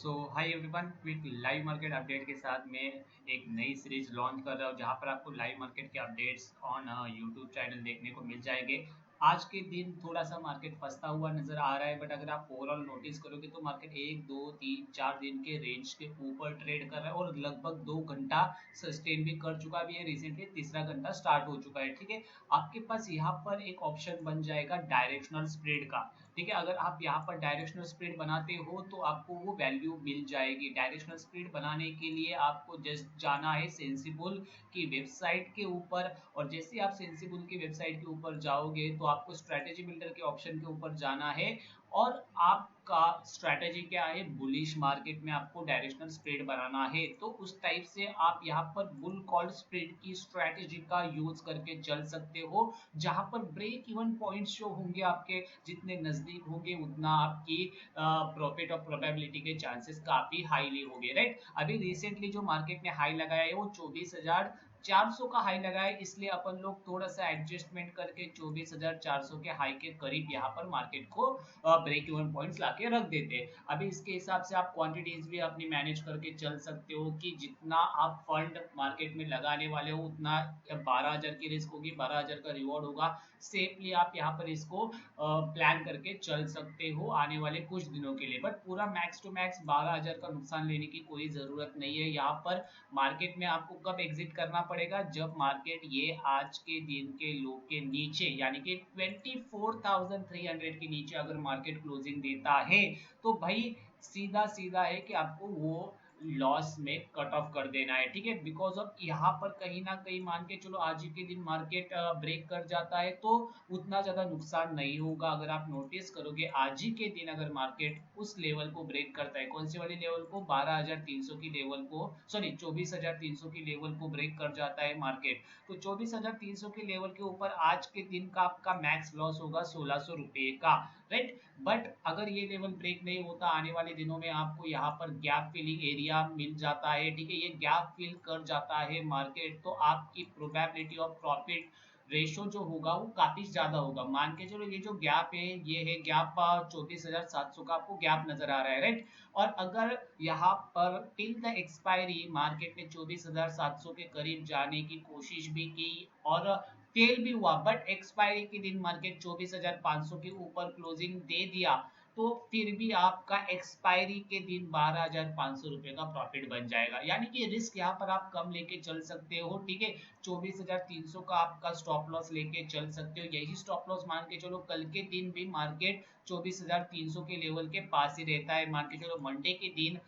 सो hi everyone, quick live market update के साथ मैं एक नई सीरीज लॉन्च कर रहा हूँ जहाँ पर आपको लाइव मार्केट के अपडेट्स ऑन यूट्यूब चैनल देखने को मिल जाएंगे। आज के दिन थोड़ा सा मार्केट फंसता हुआ नजर आ रहा है, बट अगर आप ओवरऑल नोटिस करोगे तो मार्केट 1 2 3 4 दिन के रेंज के ऊपर ट्रेड कर रहा है और लगभग 2 घंटा सस्टेन भी कर चुका भी है। रिसेंटली तीसरा घंटा स्टार्ट हो चुका है। ठीक है, आपके पास यहाँ पर एक ऑप्शन बन जाएगा डायरेक्शनल स्प्रेड का। ठीक है, अगर आप यहाँ पर डायरेक्शनल स्प्रेड बनाते हो तो आपको वो वैल्यू मिल जाएगी। डायरेक्शनल स्प्रेड बनाने के लिए आपको जस्ट जाना है सेंसिबल की वेबसाइट के ऊपर, और जैसे ही आप सेंसिबल की वेबसाइट के ऊपर जाओगे तो आपको स्ट्रेटेजी बिल्डर के ऑप्शन के ऊपर जाना है। और आपका स्ट्रेटेजी क्या है, बुलिश मार्केट में आपको डायरेक्शनल स्प्रेड बनाना है, तो उस टाइप से आप यहाँ पर बुल कॉल स्प्रेड की स्ट्रेटेजी का यूज करके चल सकते हो, जहां पर ब्रेक इवन पॉइंट्स जो होंगे आपके जितने नजदीक होंगे उतना आपकी प्रॉफिट और प्रोबेबिलिटी के चांसेस काफी हाईली होंगे। राइट, अभी रिसेंटली जो मार्केट ने हाई लगाया है वो 24,400 का हाई लगाया है, इसलिए अपन लोग थोड़ा सा एडजस्टमेंट करके 24,400 के हाई के करीब यहाँ पर मार्केट को ब्रेक इवन पॉइंट्स लाके रख देते हैं। अभी इसके हिसाब से आप क्वांटिटीज भी अपनी मैनेज करके चल सकते हो कि जितना आप फंड मार्केट में लगाने वाले हो उतना 12,000 की रिस्क होगी, 12,000 का रिवॉर्ड होगा। सेफली आप यहाँ पर इसको प्लान करके चल सकते हो आने वाले कुछ दिनों के लिए, बट पूरा मैक्स टू मैक्स 12,000 का नुकसान लेने की कोई जरूरत नहीं है। यहाँ पर मार्केट में आपको कब एग्जिट करना पड़ेगा, जब मार्केट ये आज के दिन के लो के नीचे यानी कि 24,300 के नीचे अगर मार्केट क्लोजिंग देता है तो भाई सीधा सीधा है कि आपको वो लॉस में कट ऑफ कर देना है। ठीक है, बिकॉज ऑफ यहाँ पर कहीं ना कहीं मान के चलो आज ही के दिन मार्केट ब्रेक कर जाता है तो उतना ज्यादा नुकसान नहीं होगा। अगर आप नोटिस करोगे आज ही के दिन अगर मार्केट उस लेवल को ब्रेक करता है, कौन सी वाली लेवल को, 12,300 की लेवल को, सॉरी 24,300 की लेवल को ब्रेक कर जाता है मार्केट, तो 24,300 के लेवल के ऊपर आज के दिन का आपका मैक्स लॉस होगा 1,600 रुपए का। राइट, बट अगर ये लेवल ब्रेक नहीं होता आने वाले दिनों में आपको यहाँ पर गैप फिलिंग एरिया मिल जाता है। ठीक है, ये गैप फिल कर जाता है मार्केट तो आपकी प्रोबेबिलिटी ऑफ प्रॉफिट रेशो जो होगा वो काफी ज्यादा होगा। मान के चलो ये जो गैप है ये है गैप 34,700 का आपको गैप नजर आ रहा है। राइट, और अगर यहाँ पर टिल द एक्सपायरी मार्केट ने 24,700 के करीब जाने की कोशिश भी की और फेल भी हुआ, बट एक्सपायरी के दिन मार्केट 24,500 के ऊपर क्लोजिंग दे दिया, तो फिर भी आपका एक्सपायरी के दिन 12,500 रुपए का प्रॉफिट बन जाएगा। यानी कि रिस्क यहाँ पर आप कम लेके चल सकते हो। ठीक है, 24,300 का आपका स्टॉप लॉस लेके चल सकते हो। यही स्टॉप लॉस मान के चलो कल के दिन भी मार्केट 24,300 के लेवल के पास ही रहता है। मान के चलो मंडे के दिन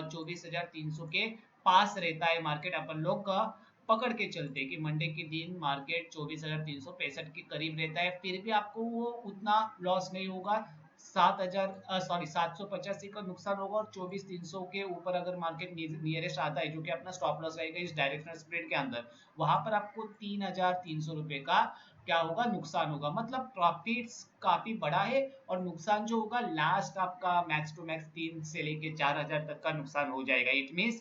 24,300 के पास रहता है मार्केट, अपन लोग का पकड़ के चलते हैं कि मंडे के दिन मार्केट 24,365 के करीब रहता है, फिर भी आपको वो उतना लॉस नहीं होगा। 7,850 का नुकसान होगा, और 24,300 के ऊपर अगर मार्केट नियरेस्ट आता है जो कि अपना स्टॉप लॉस रहेगा इस डायरेक्शनल स्प्रेड के अंदर, वहां पर आपको 3,300 रुपए का क्या होगा, नुकसान होगा। मतलब प्रॉफिट्स काफी बड़ा है और नुकसान जो होगा लास्ट आपका मैक्स टू मैक्स 3 से लेके 4,000 तक का नुकसान हो जाएगा। इट मीन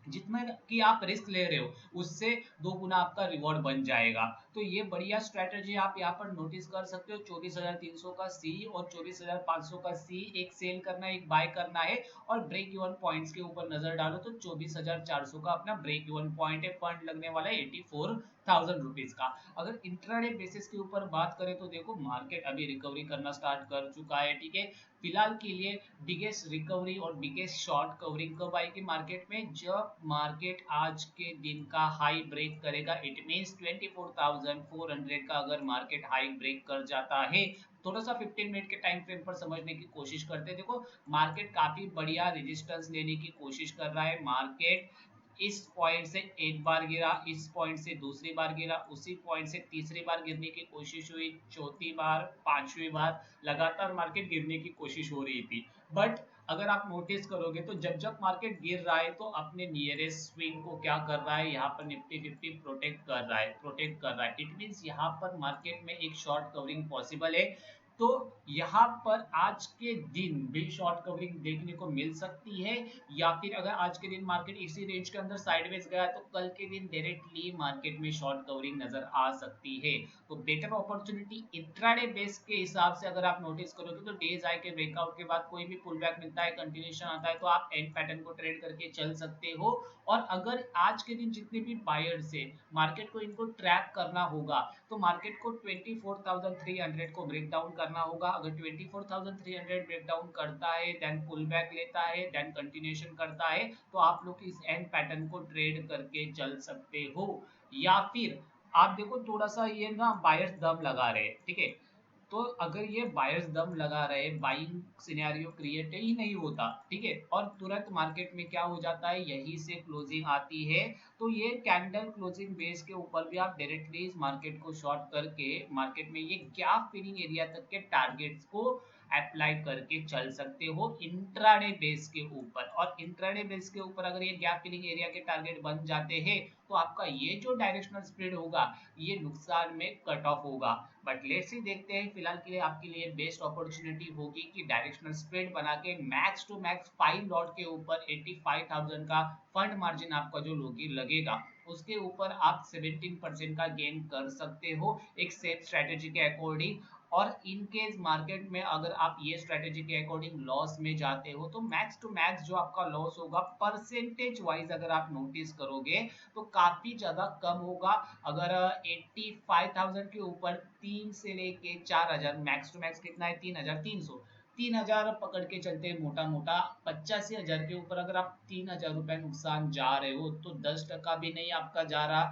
जितना कि आप रिस्क ले रहे हो उससे 2 गुना आपका रिवॉर्ड बन जाएगा। तो ये बढ़िया स्ट्रेटेजी आप यहाँ पर नोटिस कर सकते हो। 24,300 का सी और 24,500 का सी, एक सेल करना है एक बाय करना है, और ब्रेक इवन पॉइंट्स के ऊपर नजर डालो तो 24,400 का अपना ब्रेक इवन पॉइंट है। फंड लगने वाला है 84,000 रुपीज का। अगर इंट्राडे बेसिस के ऊपर बात करें तो देखो मार्केट अभी रिकवरी करना स्टार्ट कर चुका है। ठीक है, फिलहाल के लिए बिगेस्ट रिकवरी और बिगेस्ट शॉर्ट कवरिंग कब आएगी मार्केट में, जब मार्केट आज के दिन का हाई ब्रेक करेगा। इट मींस 24,400 का अगर मार्केट हाई ब्रेक कर जाता है। थोड़ा सा 15 मिनट के टाइम फ्रेम पर समझने की कोशिश करते हैं। देखो मार्केट काफी बढ़िया रेजिस्टेंस लेने की कोशिश कर रहा है। मार्केट इस पॉइंट से एक बार गिरा, इस पॉइंट से दूसरी बार गिरा, उसी पॉइंट से तीसरी बार गिरने की कोशिश हुई, चौथी बार, पांचवी बार लगातार मार्केट गिरने की कोशिश हो रही थी। बट अगर आप नोटिस करोगे तो जब जब मार्केट गिर रहा है तो अपने नियरेस्ट स्विंग को क्या कर रहा है, यहाँ पर निफ्टी 50 प्रोटेक्ट कर रहा है। इट मींस यहाँ पर मार्केट में एक शॉर्ट कवरिंग पॉसिबल है। तो यहाँ पर आज के दिन भी शॉर्ट कवरिंग देखने को मिल सकती है, या फिर अगर आज के दिन मार्केट इसी रेंज के अंदर साइडवेज गया तो कल के दिन डायरेक्टली मार्केट में शॉर्ट कवरिंग नजर आ सकती है। तो बेटर अपॉर्चुनिटी इंट्राडे बेस के हिसाब से अगर आप नोटिस करोगे तो डेज आई के ब्रेकआउट के बाद कोई भी पुल बैक मिलता है, कंटिन्यूशन आता है, तो आप एंड पैटर्न को ट्रेड करके चल सकते हो। और अगर आज के दिन जितने भी बायर्स है मार्केट को इनको ट्रैप करना होगा, तो मार्केट को 24,300 को ब्रेक डाउन करना होगा। अगर 24,300 ब्रेक डाउन करता है, देन पुल बैक लेता है, देन कंटिन्यूशन करता है, तो आप लोग इस एंड पैटर्न को ट्रेड करके चल सकते हो। या फिर आप देखो थोड़ा सा ये ना बायर्स दम लगा रहे हैं, ठीक है, तो अगर ये बायर्स दम लगा रहे, बाइंग सिनेरियो क्रिएट ही नहीं होता, ठीक है, और तुरंत मार्केट में क्या हो जाता है, यहीं से क्लोजिंग आती है, तो ये कैंडल क्लोजिंग बेस के ऊपर भी आप डायरेक्टली इस मार्केट को शॉर्ट करके मार्केट में ये गैप फिलिंग एरिया तक के टारगेट्स को अप्लाई करके चल सकते हो इंट्राडे बेस के ऊपर। और इंट्राडे बेस के ऊपर अगर ये गैप फिलिंग एरिया के टारगेट बन जाते हैं, तो आपका ये जो डायरेक्शनल स्प्रेड होगा ये नुकसान में कट ऑफ होगा। बट लेट्स सी देखते हैं, फिलहाल के लिए आपके लिए बेस्ट अपॉर्चुनिटी होगी कि डायरेक्शनल स्प्रेड बना के मैक्स टू मैक्स 5 लॉट के ऊपर 85,000 का फंड मार्जिन आपका जो लगेगा, उसके ऊपर आप 17% का गेन कर सकते हो एक सेफ स्ट्रेटेजी के अकॉर्डिंग। और इन केस मार्केट में अगर आप ये स्ट्रेटेजी के अकॉर्डिंग लॉस में जाते हो, तो मैक्स टू मैक्स जो आपका लॉस होगा परसेंटेज वाइज अगर आप नोटिस करोगे तो काफी ज्यादा कम होगा। अगर 85,000 के ऊपर 3 से लेके 4,000, मैक्स टू मैक्स कितना है, 3,300, 3,000 पकड़ के चलते हैं मोटा मोटा। 85,000 के ऊपर अगर आप 3,000 रुपए नुकसान जा रहे हो, तो 10% भी नहीं आपका जा रहा,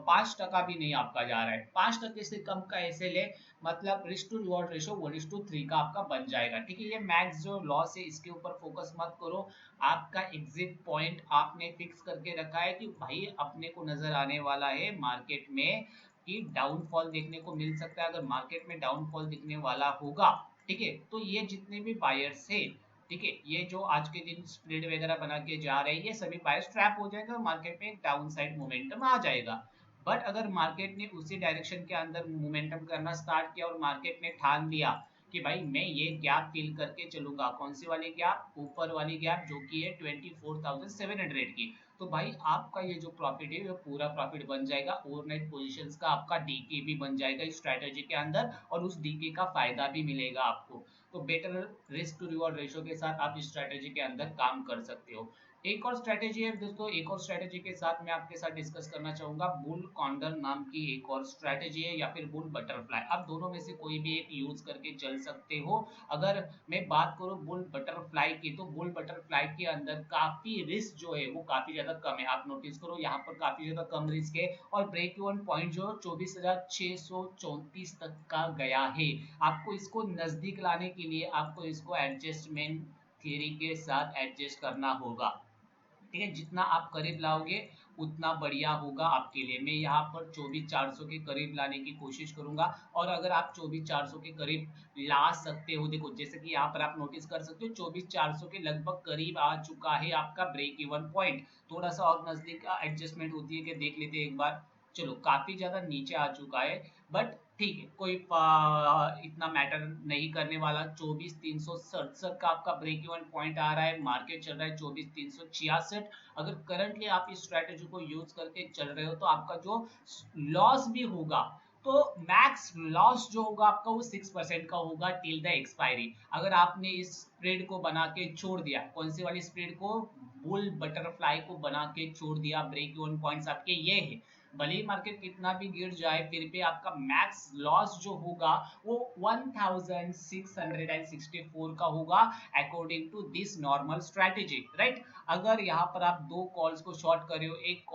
5% भी नहीं आपका जा रहा है। 5% से कम का ऐसे ले, मतलब रिस्क टू रिवॉर्ड रेशो 1:3 का आपका बन जाएगा, ठीक है। ये मैक्स जो लॉस है इसके ऊपर फोकस मत करो। आपका एग्जिट पॉइंट आपने फिक्स करके रखा है कि भाई अपने को नजर आने वाला है मार्केट में कि डाउनफॉल देखने को मिल सकता है। अगर मार्केट में डाउनफॉल दिखने वाला होगा, ठीक है, तो ये जितने भी बायर्स है, ठीक है, ये जो आज के दिन स्प्रेड वगैरह बना के जा रहे हैं, ये सभी बायर्स ट्रैप हो जाएंगे और मार्केट में एक डाउन साइड मोमेंटम आ जाएगा। बट अगर मार्केट ने उसी डायरेक्शन के अंदर मोमेंटम करना स्टार्ट किया और मार्केट ने ठान लिया कि भाई मैं ये गैप फिल करके चलूंगा, कौन सी वाली गैप, ऊपर वाली गैप जो कि है 24,700 की, तो भाई आपका ये जो प्रॉफिट है वो पूरा प्रॉफिट बन जाएगा। ओवरनाइट पोजीशंस का आपका डीके भी बन जाएगा इस स्ट्रैटेजी के अंदर, और उस डीके का फायदा भी मिलेगा आपको। तो better risk to reward ratio के साथ आप इस स्ट्रैटेजी के अंदर काम कर सकते हो। एक और स्ट्रैटेजी है दोस्तों, एक और स्ट्रैटेजी के साथ मैं आपके साथ डिस्कस करना चाहूंगा, बुल कॉन्डर नाम की एक और स्ट्रैटेजी है, या फिर बुल बटरफ्लाई। आप दोनों में से कोई भी एक यूज करके चल सकते हो। अगर मैं बात करूं बुल बटरफ्लाई की, तो बुल बटरफ्लाई के अंदर काफी रिस्क जो है वो काफी ज्यादा कम है। आप नोटिस करो यहाँ पर काफी ज्यादा कम रिस्क है, और ब्रेक इवन पॉइंट जो 24,634 तक का गया है। आपको इसको नजदीक लाने के लिए आपको इसको एडजस्टमेंट थियरी के साथ एडजस्ट करना होगा, ठीक है। जितना आप करीब लाओगे उतना बढ़िया होगा आपके लिए। मैं यहाँ पर 24,400 के करीब लाने की कोशिश करूंगा, और अगर आप 24,400 के करीब ला सकते हो, देखो जैसे कि यहाँ पर आप नोटिस कर सकते हो 24,400 के लगभग करीब आ चुका है आपका ब्रेक इवन पॉइंट। थोड़ा सा और नजदीक एडजस्टमेंट होती है कि देख लेते हैं एक बार। चलो काफी ज्यादा नीचे आ चुका है, बट ठीक है, कोई इतना मैटर नहीं करने वाला। 24,367 का आपका ब्रेक इवन पॉइंट आ रहा है, मार्केट चल रहा है 24,366। अगर करंटली आप इस स्ट्रेटेजी को यूज करके चल रहे हो, तो आपका जो लॉस भी होगा, तो मैक्स लॉस जो होगा आपका वो 6% का होगा टिल द एक्सपायरी। अगर आपने इस स्प्रेड को बना के छोड़ दिया, कौन सी वाली स्प्रेड को, बुल बटरफ्लाई को बना के छोड़ दिया, ब्रेक इवन पॉइंट्स आपके ये है, भले ही मार्केट कितना भी गिर जाए फिर भी आपका मैक्स लॉस जो होगा वो 1664 का होगा according to this normal strategy, right. अगर यहाँ पर आप दो कॉल्स को शॉर्ट कर रहे हो, एक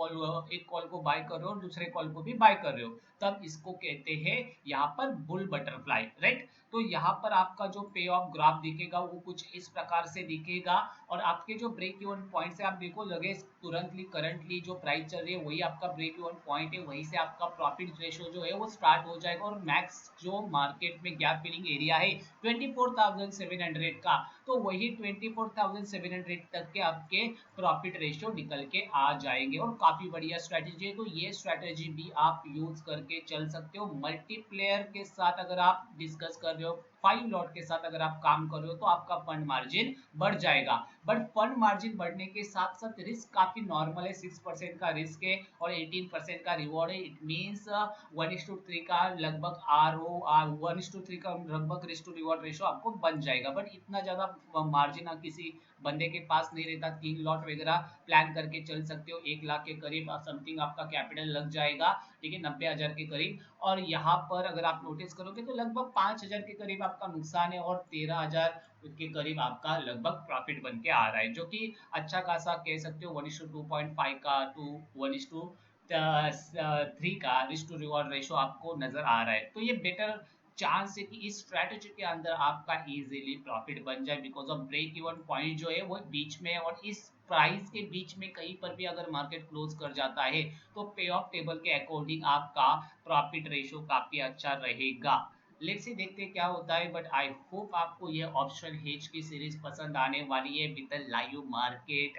कॉल को बाय कर रहे हो और दूसरे कॉल को भी बाय कर रहे हो, तब इसको कहते हैं यहाँ पर बुल बटरफ्लाई, राइट। तो यहाँ पर आपका जो पे ऑफ ग्राफ दिखेगा वो कुछ इस प्रकार से दिखेगा, और आपके जो ब्रेक इवन पॉइंट से आप देखो लगे तुरंतली करंटली जो प्राइस चल रही है वही आपका ब्रेक इवन पॉइंट है, वहीं से आपका प्रॉफिट रेशो जो है वो स्टार्ट हो जाएगा। और मैक्स जो मार्केट में गैप फिलिंग एरिया है 24,700 का, तो वही 24,700 तक के आपके प्रॉफिट रेशियो निकल के आ जाएंगे, और काफी बढ़िया स्ट्रेटेजी है। तो ये स्ट्रेटेजी भी आप यूज करके चल सकते हो। मल्टीप्लेयर के साथ अगर आप डिस्कस कर रहे हो 5 लॉट के साथ अगर आप काम कर रहे हो तो आपका फंड मार्जिन बढ़ जाएगा। बट फंड मार्जिन बढ़ने के साथ साथ रिस्क काफी नॉर्मल है, 6% का रिस्क है और 18% का रिवॉर्ड है। इट मीन्स 1:3 का लगभग आर ओ आर 1:3 का लगभग रिस्क टू रिवॉर्ड रेशो आपको बन जाएगा। बट इतना ज्यादा मार्जिन किसी बंदे के पास नहीं रहता। 3 लॉट वगैरह प्लान करके चल सकते हो, 1 लाख के करीब समथिंग आपका कैपिटल लग जाएगा, ठीक है, 90,000 के करीब। और यहाँ पर अगर आप नोटिस करोगे तो लगभग 5,000 के करीब आपका नुकसान है और 13,000 के करीब आपका लगभग प्रॉफिट बन के आ रहा है, जो कि अच्छा खासा कह सकते हो। 1:2.5 का टू 1:3 का रिस्क टू रिवॉर्ड रेशो आपको नजर आ रहा है। तो ये बेटर चांस है कि इस स्ट्रेटेजी के अंदर आपका इजीली प्रॉफिट बन जाए, because of break even point जो है वो बीच में है और इस प्राइस के बीच में कहीं पर भी अगर मार्केट क्लोज कर जाता है तो पे ऑफ टेबल के अकॉर्डिंग आपका प्रॉफिट रेशो काफी अच्छा रहेगा। लेट्स सी देखते हैं क्या होता है। बट आई होप आपको ये ऑप्शन हेज की सीरीज पसंद आने वाली है with live market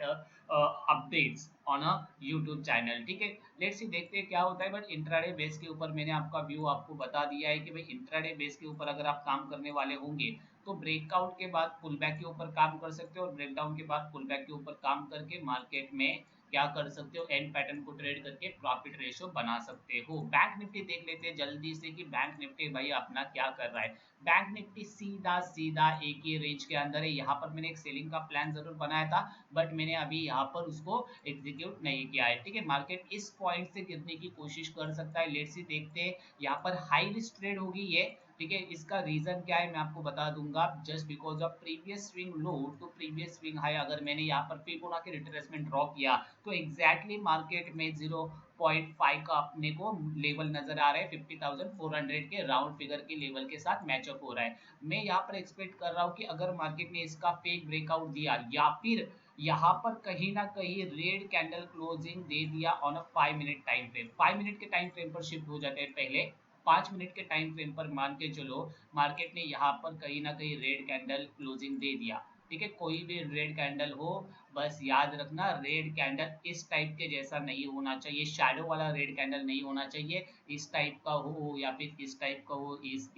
updates on a YouTube channel, ठीक है। लेट्स सी देखते हैं क्या होता है। बट इंट्राडे बेस के ऊपर मैंने आपका व्यू आपको बता दिया है कि भाई इंट्राडे बेस के ऊपर अगर आप काम करने वाले होंगे तो ब्रेकआउट के बाद पुल बैक के ऊपर काम कर सकते हो और ब्रेकडाउन के बाद पुल बैक के ऊपर काम करके मार्केट में क्या कर सकते हो, एंड पैटर्न को ट्रेड करके प्रॉफिट रेशो बना सकते हो। बैंक निफ्टी देख लेते हैं जल्दी से कि बैंक निफ्टी भाई अपना क्या कर रहा है। बैंक निफ्टी सीधा सीधा एक ही रेंज के अंदर है। यहाँ पर मैंने एक सेलिंग का प्लान जरूर बनाया था बट मैंने अभी यहाँ पर उसको एग्जीक्यूट नहीं किया है, ठीक है। मार्केट इस पॉइंट से गिरने की कोशिश कर सकता है। लेट्स सी देखते हैं। यहाँ पर हाई रिस्क ट्रेड होगी ये, ठीक है। इसका रीजन क्या है मैं आपको बता दूंगा। Just because of previous swing low to previous swing high, अगर मैंने यहाँ पर फिबोनाची रिट्रेसमेंट ड्रॉ किया तो एग्जैक्टली मार्केट में 0.5 का अपने को लेवल नजर आ रहा है। 50,400 के राउंड फिगर के लेवल के साथ मैचअप हो रहा है। मैं यहाँ पर एक्सपेक्ट कर रहा हूँ कि अगर मार्केट ने इसका फेक ब्रेकआउट दिया या फिर यहाँ पर कहीं ना कहीं रेड कैंडल क्लोजिंग दे दिया on a 5 minute time frame, 5 minute के टाइम फ्रेम पर शिफ्ट हो जाते हैं पहले। 5 मिनट के टाइम फ्रेम पर मान के चलो मार्केट ने यहाँ पर कहीं ना कहीं रेड कैंडल क्लोजिंग दे दिया, ठीक है। कोई भी रेड कैंडल हो, बस याद रखना रेड कैंडल इस टाइप के जैसा नहीं होना चाहिए, शैडो वाला रेड कैंडल नहीं होना चाहिए। इस टाइप का हो या फिर इस टाइप का हो, इस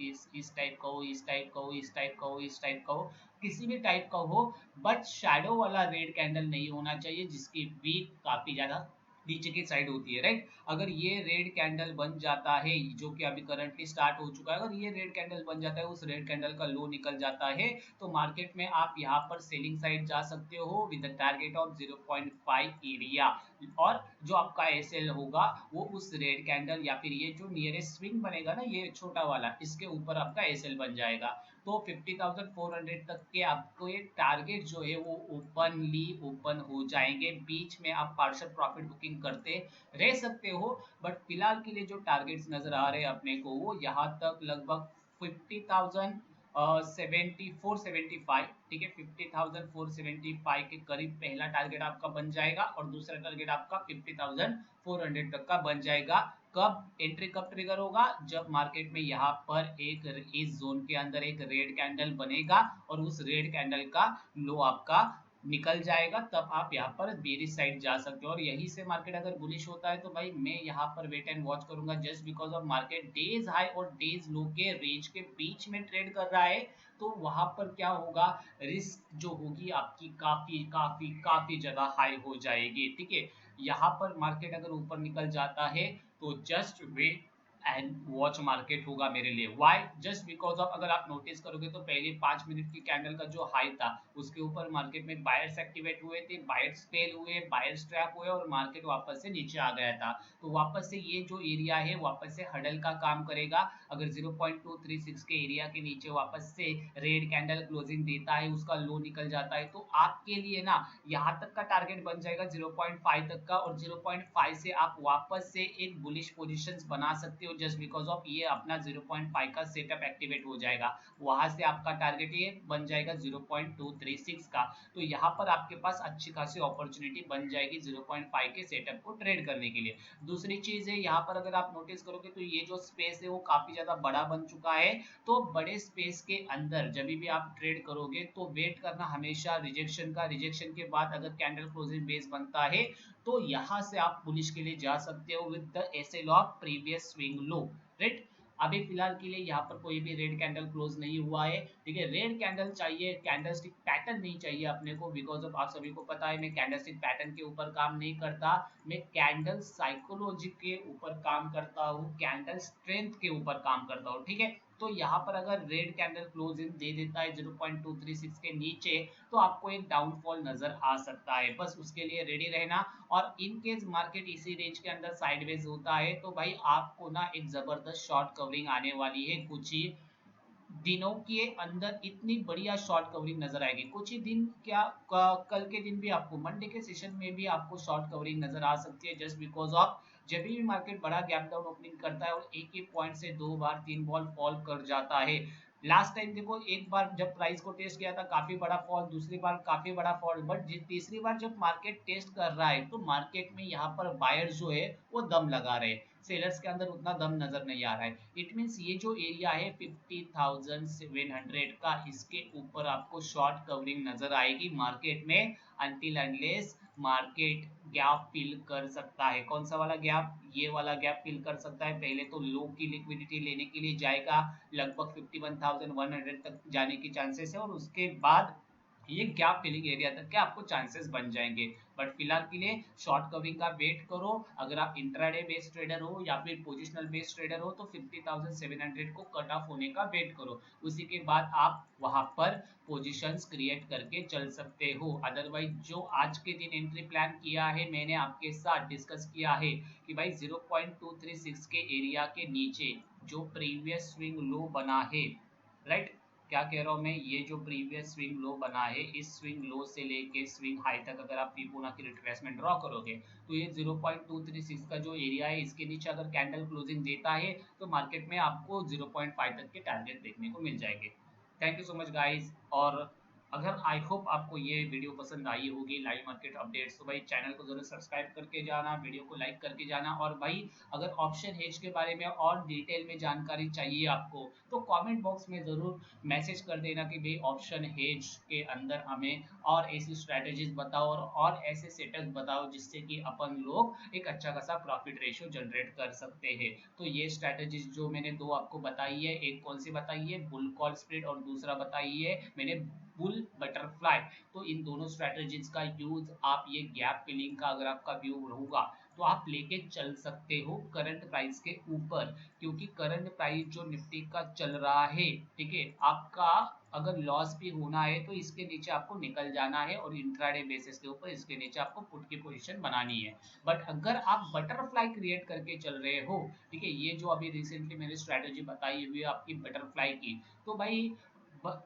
टाइप का हो, इस टाइप का हो, इस टाइप का हो, इस टाइप का हो, किसी भी टाइप का हो, बट शैडो वाला रेड कैंडल नहीं होना चाहिए जिसकी वीक काफी ज्यादा नीचे की साइड होती है, राइट। अगर ये रेड कैंडल बन जाता है जो कि अभी करंटली स्टार्ट हो चुका है, अगर ये रेड कैंडल बन जाता है, उस रेड कैंडल का लो निकल जाता है तो मार्केट में आप यहाँ पर सेलिंग साइड जा सकते हो विद टारगेट ऑफ 0.5 एरिया। और जो आपका एसएल होगा वो उस रेड कैंडल या फिर ये जो नियरेस्ट स्विंग बनेगा ना, ये छोटा वाला, इसके ऊपर आपका एसएल बन जाएगा। तो 50,400 तक के आपको ये टारगेट जो है वो ओपनली ओपन हो जाएंगे। बीच में आप पार्शियल प्रॉफिट बुकिंग करते रह सकते हो बट फिलहाल के लिए जो टारगेट्स नजर आ रहे हैं अपने को वो यहाँ तक लगभग 50,000 7475, ठीक है। 50,475 के करीब पहला टारगेट आपका बन जाएगा और दूसरा टारगेट आपका 50,400 तक का बन जाएगा। कब एंट्री कब ट्रिगर होगा, जब मार्केट में यहाँ पर एक इस जोन के अंदर एक रेड कैंडल बनेगा और उस रेड कैंडल का लो आपका निकल जाएगा, तब आप यहाँ पर बेरिश साइड जा सकते हो। और यही से मार्केट अगर बुलिश होता है तो भाई मैं यहाँ पर वेट एंड वॉच करूंगा। Just because of market days high और डेज लो के रेंज के बीच में ट्रेड कर रहा है तो वहां पर क्या होगा, रिस्क जो होगी आपकी काफी काफी काफी ज्यादा हाई हो जाएगी, ठीक है। यहाँ पर मार्केट अगर ऊपर निकल जाता है तो just wait and watch market होगा मेरे लिए। व्हाई, जस्ट बिकॉज ऑफ अगर आप नोटिस करोगे तो पहले 5 मिनट की कैंडल का जो हाई था उसके ऊपर मार्केट में बायर्स एक्टिवेट हुए थे, बायर्स फेल हुए, बायर्स ट्रैप हुए और मार्केट वापस से नीचे आ गया था। तो वापस से ये जो एरिया है वापस से हडल का काम करेगा। अगर 0.236 के एरिया के नीचे वापस से रेड कैंडल क्लोजिंग देता है, उसका लो निकल जाता है तो आपके लिए ना यहाँ तक का टारगेट बन जाएगा 0.5 तक का, और 0.5 से आप वापस से एक बुलिश पोजीशंस बना सकते हो जस्ट बिकॉज ऑफ ये अपना 0.5 का सेटअप एक्टिवेट हो जाएगा। वहां से आपका टारगेट ये बन जाएगा 0.236 का। तो यहाँ पर आपके पास अच्छी खासी अपॉर्चुनिटी बन जाएगी 0.5 के सेटअप को ट्रेड करने के लिए। दूसरी चीज है यहाँ पर अगर आप नोटिस करोगे तो ये जो स्पेस है वो काफी ज्यादा बड़ा बन चुका है। तो बड़े स्पेस के अंदर जब भी आप ट्रेड करोगे तो वेट करना हमेशा रिजेक्शन का। रिजेक्शन के बाद अगर कैंडल क्लोजिंग बेस बनता है तो यहाँ से आप बुलिश के लिए जा सकते हो with the SL of previous swing low, right. अभी फिलहाल के लिए यहाँ पर कोई भी रेड कैंडल क्लोज नहीं हुआ है। ठीक है, रेड कैंडल चाहिए, कैंडलस्टिक पैटर्न नहीं चाहिए अपने को, बिकॉज ऑफ आप सभी को पता है मैं कैंडलस्टिक पैटर्न के ऊपर काम नहीं करता, मैं कैंडल साइकोलॉजी के ऊपर काम करता हूँ, कैंडल स्ट्रेंथ के ऊपर काम करता हूँ। ठीक है, तो यहाँ पर अगर रेड कैंडल क्लोज इन दे देता है 0.236 के नीचे, तो आपको एक डाउनफॉल नजर आ सकता है, बस उसके लिए रेडी रहना। और इन केस मार्केट इसी रेंज के अंदर साइडवेज होता है तो भाई आपको ना एक जबरदस्त शॉर्ट कवरिंग आने वाली है, कुछ ही दिनों के अंदर इतनी बढ़िया शॉर्ट कवरिंग नजर आएगी। कुछ ही दिन क्या, कल के दिन भी आपको, मंडे के सेशन में भी आपको शॉर्ट कवरिंग नजर आ सकती है, जस्ट बिकॉज ऑफ जब भी मार्केट बड़ा गैप डाउन ओपनिंग करता है और एक ही पॉइंट से दो बार तीन बॉल फॉल कर जाता है। लास्ट टाइम देखो, एक बार जब प्राइस को टेस्ट किया था काफी बड़ा फॉल, दूसरी बार काफी बड़ा फॉल, बट तीसरी बार जब मार्केट टेस्ट कर रहा है तो मार्केट में यहाँ पर बायर्स जो है वो दम लगा रहे हैं, सेलर्स के अंदर उतना दम नजर नहीं आ रहा है। इट मीन्स ये जो एरिया है 50,700 का, इसके ऊपर आपको शॉर्ट कवरिंग नजर आएगी मार्केट में, until unless market gap fill कर सकता है। कौन सा वाला गैप? ये वाला गैप फिल कर सकता है। पहले तो लो की लिक्विडिटी लेने के लिए जाएगा, लगभग 51,100 तक जाने की चांसेस है, और उसके बाद ये गैप फिलिंग एरिया तक के आपको चांसेस बन जाएंगे। बट फिलहाल के लिए शॉर्ट कवरिंग का वेट करो। अगर आप इंट्राडे बेस्ड ट्रेडर हो या फिर पोजिशनल बेस्ड ट्रेडर हो तो 50,700 को कट ऑफ होने का वेट करो, उसी के बाद आप वहां पर पोजीशंस क्रिएट करके चल सकते हो। अदरवाइज जो आज के दिन एंट्री प्लान किया है मैंने आपके साथ डिस्कस किया है कि भाई 0.236 के एरिया के नीचे जो प्रीवियस स्विंग लो बना है, राइट, क्या कह रहा हूँ मैं, ये जो प्रीवियस स्विंग लो बना है, इस स्विंग लो से लेके स्विंग हाई तक अगर आप फिबोनाची रिट्रेसमेंट ड्रॉ करोगे तो ये 0.236 का जो एरिया है इसके नीचे अगर कैंडल क्लोजिंग देता है तो मार्केट में आपको 0.5 तक के टारगेट देखने को मिल जाएंगे। Thank you so much guys. और अगर आई होप आपको ये वीडियो पसंद आई होगी लाइव मार्केट अपडेट्स, तो भाई चैनल को जरूर सब्सक्राइब करके जाना, वीडियो को लाइक करके जाना। और भाई अगर ऑप्शन हेज के बारे में और डिटेल में जानकारी चाहिए आपको तो कमेंट बॉक्स में जरूर मैसेज कर देना कि भाई ऑप्शन हेज के अंदर हमें और ऐसी स्ट्रेटेजीज बताओ और ऐसे सेटअप बताओ जिससे कि अपन लोग एक अच्छा खासा प्रॉफिट रेशियो जनरेट कर सकते हैं। तो ये स्ट्रेटेजीज जो मैंने दो आपको बताई है, एक कौन सी बताई है, बुल कॉल स्प्रेड, और दूसरा बताई है मैंने बुल बटरफ्लाई। तो इन दोनों स्ट्रेटेजीज का यूज आप ये गैप फिलिंग का अगर आपका व्यू होगा तो आप लेके चल सकते हो करंट प्राइस के ऊपर, क्योंकि करंट प्राइस जो निफ्टी का चल रहा है, ठीक है, आपका अगर लॉस भी होना है तो इसके नीचे आपको निकल जाना है और इंट्राडे बेसिस के ऊपर इसके नीचे आपको पुट की पोजीशन बनानी है। बट अगर आप बटरफ्लाई क्रिएट करके चल रहे हो, ठीक है, ये जो अभी रिसेंटली मैंने स्ट्रेटेजी बताई हुई है आपकी बटरफ्लाई की, तो भाई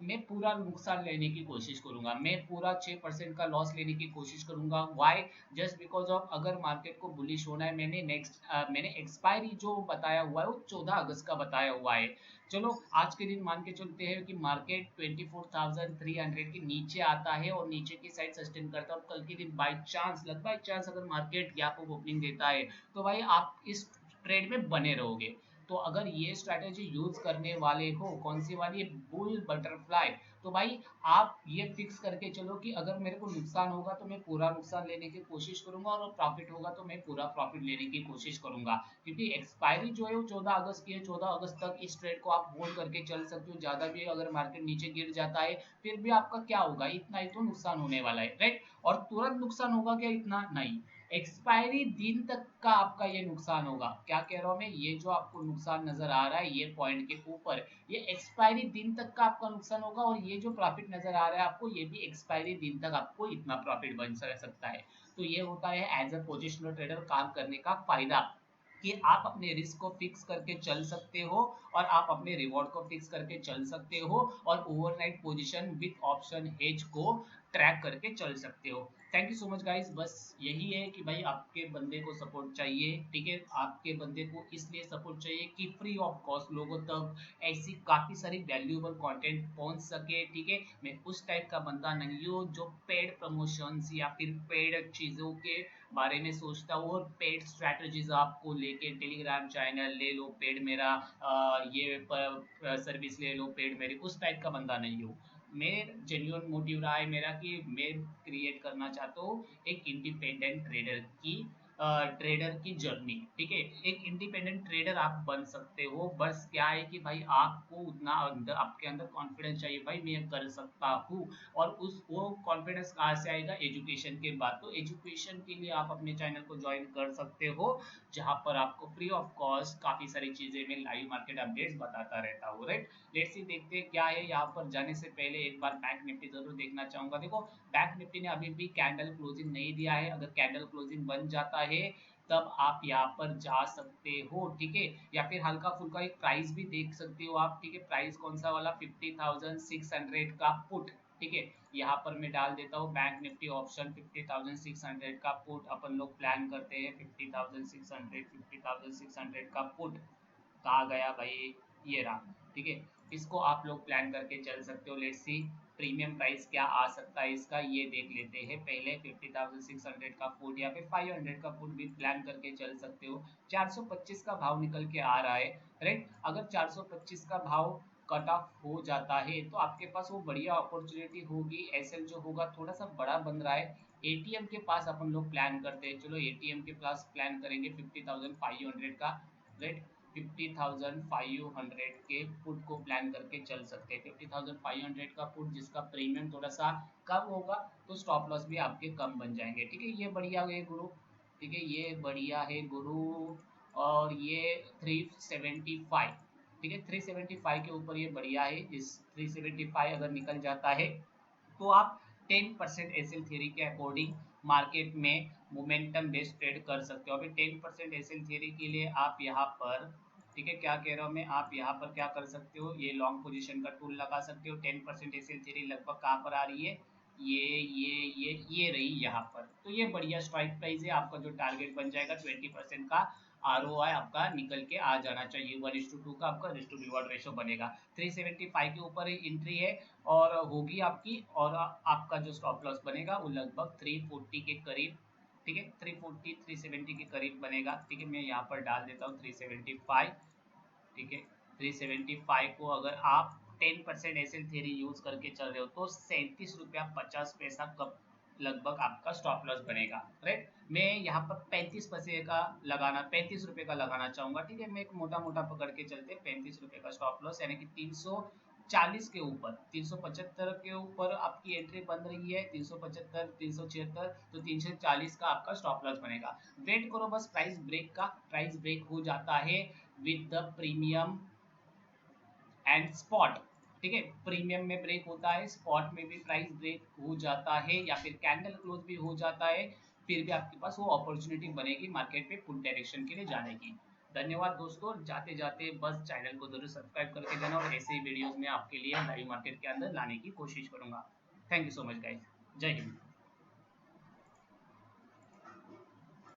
मैं पूरा नुकसान लेने की कोशिश करूंगा, मैं पूरा 6% का लॉस लेने की कोशिश करूंगा। वाई? जस्ट बिकॉज ऑफ अगर मार्केट को बुलिश होना है, मैंने एक्सपायरी जो बताया हुआ है वो 14 अगस्त का बताया हुआ है। चलो आज के दिन मान के चलते हैं कि मार्केट 24,300 के नीचे आता है और नीचे की साइड सस्टेन करता है, और कल के दिन बाई चांस अगर मार्केट गैप अप ओपनिंग देता है तो भाई आप इस ट्रेड में बने रहोगे। तो अगर ये स्ट्रैटेजी यूज करने वाले हो, कौन सी वाली, बुल बटरफ्लाई, तो भाई आप ये फिक्स करके चलो कि अगर मेरे को नुकसान होगा तो मैं पूरा नुकसान लेने की कोशिश करूंगा, और प्रॉफिट होगा तो मैं पूरा प्रॉफिट लेने की कोशिश करूंगा। क्योंकि एक्सपायरी जो है वो 14 अगस्त की है, 14 अगस्त तक इस ट्रेड को आप होल्ड करके चल सकते हो। ज्यादा भी अगर मार्केट नीचे गिर जाता है फिर भी आपका क्या होगा, इतना ही तो नुकसान होने वाला है, राइट। और तुरंत नुकसान होगा क्या? इतना नहीं, एक्सपायरी दिन तक का आपका ये नुकसान होगा। क्या कह रहा हूं मैं, ये जो आपको नुकसान नजर आ रहा है ये पॉइंट के ऊपर, ये एक्सपायरी दिन तक का आपका नुकसान होगा, और ये जो प्रॉफिट नजर आ रहा है आपको, ये भी एक्सपायरी दिन तक आपको इतना प्रॉफिट बन सकता है। तो ये होता है एज अ पोजिशनल ट्रेडर काम करने का फायदा, कि आप अपने रिस्क को फिक्स करके चल सकते हो और आप अपने रिवॉर्ड को फिक्स करके चल सकते हो, और overnight position with option hedge को ट्रैक करके चल सकते हो। Thank you so much guys. बस यही है कि भाई आपके बंदे को सपोर्ट चाहिए, ठीक है, आपके बंदे को इसलिए सपोर्ट चाहिए कि फ्री ऑफ कॉस्ट लोगों तक ऐसी काफी सारी वैल्यूएबल कंटेंट पहुंच सके, ठीक है। मैं उस टाइप का बंदा नहीं हूँ जो पेड प्रमोशंस या फिर पेड चीजों के बारे में सोचता हूँ, और पेड स्ट्रैटेजीज आपको लेके टेलीग्राम चैनल ले लो पेड मेरा, ये सर्विस ले लो पेड मेरी, उस टाइप का बंदा नहीं हूँ। मेरे जेन्युइन मोटिव रहा है मेरा कि मैं क्रिएट करना चाहता हूँ एक इंडिपेंडेंट ट्रेडर की ट्रेडर की जर्नी, ठीक है। एक इंडिपेंडेंट ट्रेडर आप बन सकते हो, बस क्या है कि भाई आपको उतना अंदर, आपके अंदर कॉन्फिडेंस चाहिए, भाई मैं कर सकता हूँ। और उस वो कॉन्फिडेंस कहाँ से आएगा? एजुकेशन के बाद। तो एजुकेशन के लिए आप अपने चैनल को ज्वाइन कर सकते हो, जहाँ पर आपको फ्री ऑफ कॉस्ट काफी सारी चीजें में लाइव मार्केट अपडेट्स बताता रहता हूँ, राइट। लेट्स सी देखते हैं क्या है। यहाँ पर जाने से पहले एक बार बैंक निफ्टी जरूर देखना चाहूंगा। देखो बैंक निफ्टी ने अभी भी कैंडल क्लोजिंग नहीं दिया है, अगर कैंडल क्लोजिंग बन जाता है तब आप यहाँ पर जा सकते हो, ठीक है। या फिर हल्का फुल्का एक प्राइस भी देख सकते हो आप, ठीक है। प्राइस कौन सा वाला? 50,600 का पुट, ठीक है। यहाँ पर मैं डाल देता हूँ बैंक निफ्टी ऑप्शन 50,600 का पुट अपन लोग प्लान करते हैं। 50,600 का पुट कहा गया भाई? ये रहा, ठीक है। इसको आप लोग प्लान करके चल सकते हो। लेट्स सी प्रीमियम प्राइस क्या आ सकता है इसका, ये देख लेते हैं पहले। 50,600 का फुट या फिर 500 का फुट भी प्लान करके चल सकते हो। 425 का भाव निकल के आ रहा है, राइट। अगर 425 का भाव कट ऑफ हो जाता है तो आपके पास वो बढ़िया अपॉर्चुनिटी होगी। एसएल जो होगा थोड़ा सा बड़ा बन रहा है। एटीएम के पास अपन लोग प्लान करते हैं, चलो एटीएम के पास प्लान करेंगे 50,500 का, राइट। 50,500 के पुट को प्लान करके चल सकते हैं। 50,500 का पुट जिसका प्रीमियम थोड़ा सा कम होगा तो स्टॉप लॉस भी आपके कम बन जाएंगे, ठीक है। ये बढ़िया है गुरु, ठीक है, ये बढ़िया है गुरु। और ये 375, ठीक है, 375 के ऊपर ये बढ़िया है। इस 375 अगर निकल जाता है तो आप 10% एसएल थ्योरी के अकॉर्डिंग मार्केट में मोमेंटम बेस्ड ट्रेड कर सकते हो। अभी 10% एसएल थ्योरी के लिए आप यहाँ पर, ठीक है, क्या कह रहा हूँ मैं, आप यहाँ पर क्या कर सकते हो, ये लॉन्ग पोजीशन का टूल लगा सकते हो। 10% एसएल थ्योरी लगभग कहाँ पर आ रही है? ये रही यहाँ पर। तो ये बढ़िया स्ट्राइक प्राइस है। आपका जो टारगेट बन जाएगा 20% का आरओआई आपका निकल के आ जाना चाहिए। 1:2 का आपका रिस्क टू रिवॉर्ड रेशो बनेगा। 375 के ऊपर एंट्री है और होगी आपकी, और आपका जो स्टॉप लॉस बनेगा वो लगभग 340 के करीब, ठीक है, 340 370 के करीब बनेगा, ठीक है। मैं यहाँ पर डाल देता हूँ 375, ठीक है। 375 को अगर आप 10% एसएल थ्योरी यूज करके चल रहे हो तो 37 रुपया 50 पैसा कब लगभग आपका स्टॉप लॉस बनेगा, राइट। मैं यहाँ पर 35 पैसे का लगाना, 35 रुपए का लगाना चाहूंगा, ठीक है। मैं एक मोटा मोटा पकड़ के चलते, 35 रुपए का स्टॉप लॉस, यानी कि 340 के ऊपर, 375 के ऊपर आपकी एंट्री बन रही है। 375 376, तो 340 का आपका स्टॉप लॉस बनेगा। वेट करो बस प्राइस ब्रेक का। प्राइस ब्रेक हो जाता है with the premium and spot, ठीक है। प्रीमियम में ब्रेक होता है, स्पॉट में भी प्राइस ब्रेक हो जाता है, या फिर कैंडल क्लोज भी हो जाता है, फिर भी आपके पास वो अपॉर्चुनिटी बनेगी मार्केट पे फुल डायरेक्शन के लिए जाने की। धन्यवाद दोस्तों। जाते जाते बस चैनल को जरूर सब्सक्राइब करके देना, और ऐसे ही वीडियोस में आपके लिए लाइव मार्केट के अंदर लाने की कोशिश करूंगा। Thank you so much guys. जय हिंद।